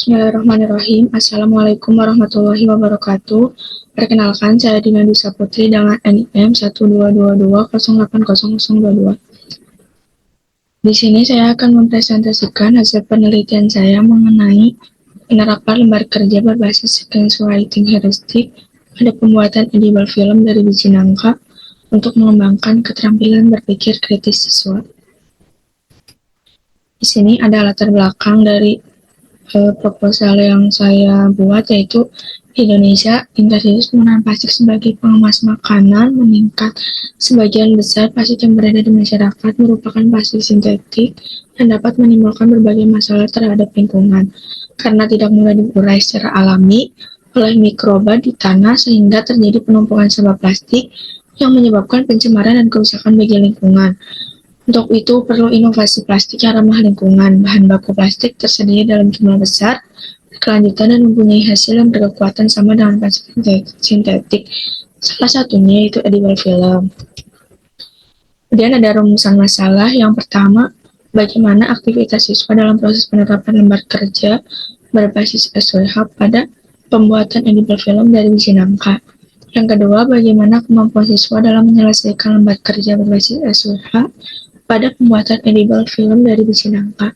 Bismillahirrahmanirrahim. Assalamualaikum warahmatullahi wabarakatuh. Perkenalkan, saya Dina Disa Putri dengan NIM 12220800022. Di sini saya akan mempresentasikan hasil penelitian saya mengenai penerapan lembar kerja berbasis sequence writing heuristic pada pembuatan edible film dari biji nangka untuk mengembangkan keterampilan berpikir kritis siswa. Di sini ada latar belakang dari proposal yang saya buat, yaitu Indonesia intensitas penggunaan plastik sebagai pengemas makanan meningkat. Sebagian besar plastik yang berada di masyarakat merupakan plastik sintetik dan dapat menimbulkan berbagai masalah terhadap lingkungan karena tidak mudah diurai secara alami oleh mikroba di tanah sehingga terjadi penumpukan sampah plastik yang menyebabkan pencemaran dan kerusakan bagi lingkungan. Untuk itu, perlu inovasi plastik yang ramah lingkungan. Bahan baku plastik tersedia dalam jumlah besar, berkelanjutan, dan mempunyai hasil yang berkekuatan sama dengan plastik sintetik. Salah satunya yaitu edible film. Kemudian ada rumusan masalah. Yang pertama, bagaimana aktivitas siswa dalam proses penerapan lembar kerja berbasis SWH pada pembuatan edible film dari biji nangka. Yang kedua, bagaimana kemampuan siswa dalam menyelesaikan lembar kerja berbasis SWH pada pembuatan edible film dari biji nangka.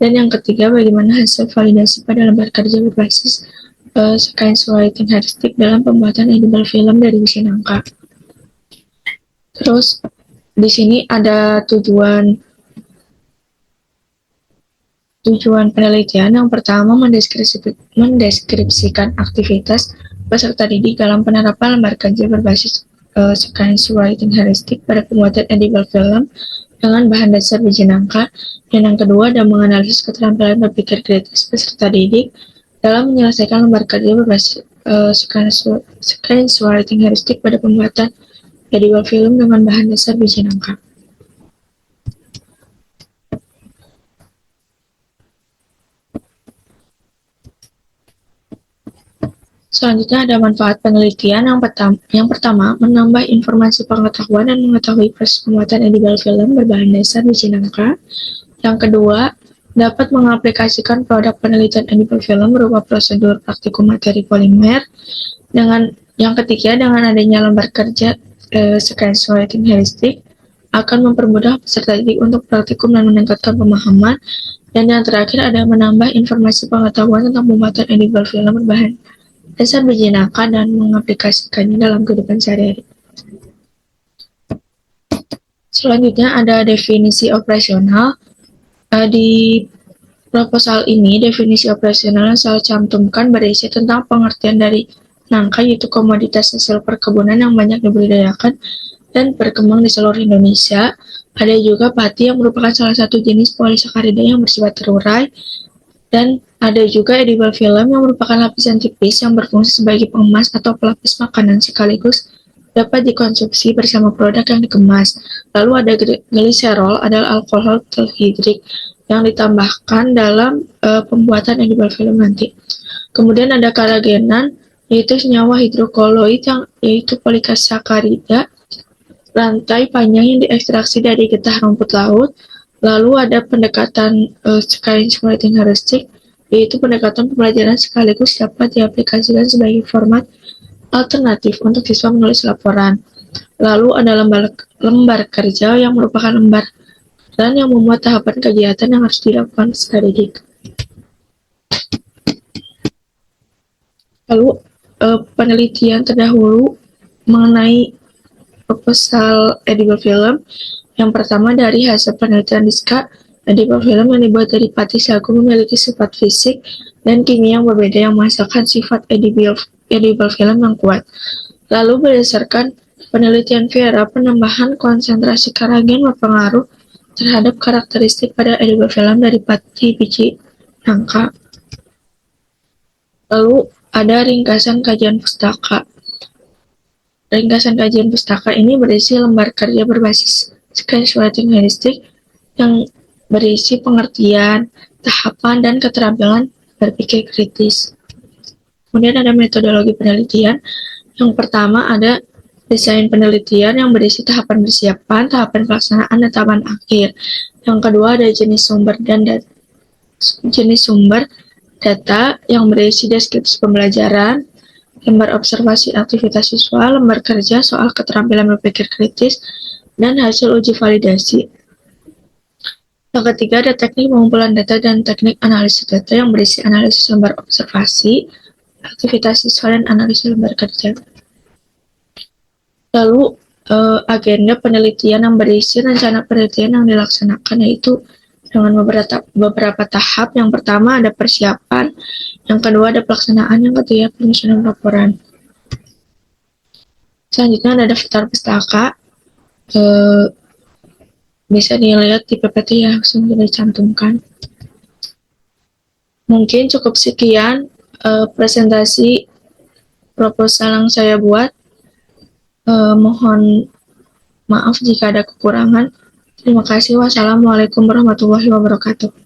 Dan yang ketiga, bagaimana hasil validasi pada lembar kerja berbasis sequence writing heuristic dalam pembuatan edible film dari biji nangka. Terus di sini ada tujuan penelitian. Yang pertama, mendeskripsikan aktivitas peserta didik dalam penerapan lembar kerja berbasis sequence writing heuristic pada pembuatan edible film dengan bahan dasar biji nangka. Dan yang kedua, ada menganalisis keterampilan berpikir kritis peserta didik dalam menyelesaikan lembar kerja berbasis sequence writing heuristic pada pembuatan edible film dengan bahan dasar biji nangka. Selanjutnya ada manfaat penelitian. Yang pertama, menambah informasi pengetahuan dan mengetahui proses pembuatan edible film berbahan dasar biji nangka. Yang kedua, dapat mengaplikasikan produk penelitian edible film berupa prosedur praktikum materi polimer. Yang ketiga, dengan adanya lembar kerja sequence writing heuristic akan mempermudah peserta didik untuk praktikum dan meningkatkan pemahaman. Dan yang terakhir, ada menambah informasi pengetahuan tentang pembuatan edible film berbahan dasar biji nangka dan mengaplikasikannya dalam kehidupan sehari-hari. Selanjutnya ada definisi operasional. Di proposal ini, definisi operasional yang saya cantumkan berisi tentang pengertian dari nangka, yaitu komoditas hasil perkebunan yang banyak dibudidayakan dan berkembang di seluruh Indonesia. Ada juga pati yang merupakan salah satu jenis polisakarida yang bersifat terurai. Dan ada juga edible film yang merupakan lapisan tipis yang berfungsi sebagai pengemas atau pelapis makanan sekaligus dapat dikonsumsi bersama produk yang dikemas. Lalu ada gliserol adalah alkohol telhidrik yang ditambahkan dalam pembuatan edible film nanti. Kemudian ada karagenan, yaitu senyawa hidrokoloid yaitu polisakarida rantai panjang yang diekstraksi dari getah rumput laut. Lalu ada pendekatan sequence writing heuristic, yaitu pendekatan pembelajaran sekaligus dapat diaplikasikan sebagai format alternatif untuk siswa menulis laporan. Lalu ada lembar kerja yang merupakan lembar dan yang memuat tahapan kegiatan yang harus dilakukan peserta didik. Lalu penelitian terdahulu mengenai proposal edible film. Yang pertama, dari hasil penelitian Diska, edible film yang dibuat dari pati sagu memiliki sifat fisik dan kimia yang berbeda yang menghasilkan sifat edible film yang kuat. Lalu berdasarkan penelitian Viera, penambahan konsentrasi karagen berpengaruh terhadap karakteristik pada edible film dari pati biji nangka. Lalu ada ringkasan kajian pustaka. Ringkasan kajian pustaka ini berisi lembar kerja berbasis sequence writing heuristic yang berisi pengertian, tahapan, dan keterampilan berpikir kritis. Kemudian ada metodologi penelitian. Yang pertama ada desain penelitian yang berisi tahapan persiapan, tahapan pelaksanaan, dan tahapan akhir. Yang kedua ada jenis sumber data yang berisi deskripsi pembelajaran, lembar observasi aktivitas siswa, lembar kerja soal keterampilan berpikir kritis, dan hasil uji validasi. Yang ketiga, ada teknik pengumpulan data dan teknik analisis data yang berisi analisis lembar observasi, aktivitas siswa, dan analisis lembar kerja. Lalu, agenda penelitian yang berisi rencana penelitian yang dilaksanakan yaitu dengan beberapa tahap. Yang pertama ada persiapan, yang kedua ada pelaksanaan, yang ketiga penyusunan laporan. Selanjutnya ada daftar pustaka, bisa dilihat di PPT ya, langsung dicantumkan. Mungkin cukup sekian presentasi proposal yang saya buat. Mohon maaf jika ada kekurangan. Terima kasih. Wassalamualaikum warahmatullahi wabarakatuh.